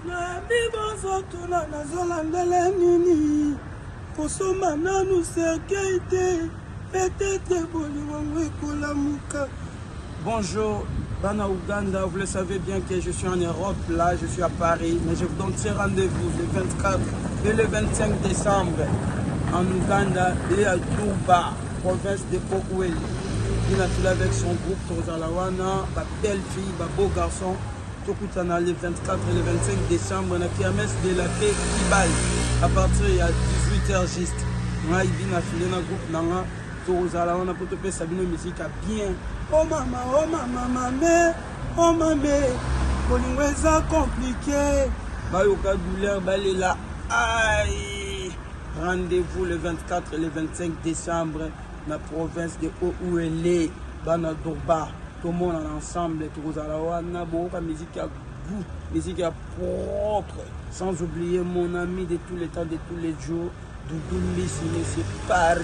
Nabi bozotuna nazolandela nini kosoma nanu cercueil te peut-être bolingo ekolamuka. Bonjour, Bana Ouganda, vous le savez bien que je suis en Europe, là je suis à Paris, mais je vous donne ce rendez-vous le 24 et le 25 décembre en Ouganda et à Touba, province de Pokoueli. Il a tout avec son groupe Tozalawana, ma belle fille, ma beau garçon. Le 24 et le 25 décembre, na kermesse de la paix Kibali, à partir de 18h juste. Moi, il vient à filer dans le groupe Nanga, Tozalawana, pour te faire Sabino musique bien. Oh maman, oh maman, Bolingweza compliqué. Bayoka douleur, balela, aïe. Rendez-vous le 24 et le 25 décembre, dans la province de Ouélé, Bana Dorba. Tout le monde ensemble, tout la musique à goût, musique à propre, sans oublier mon ami de tous les temps, de tous les jours, Doudou Miss, c'est Paris.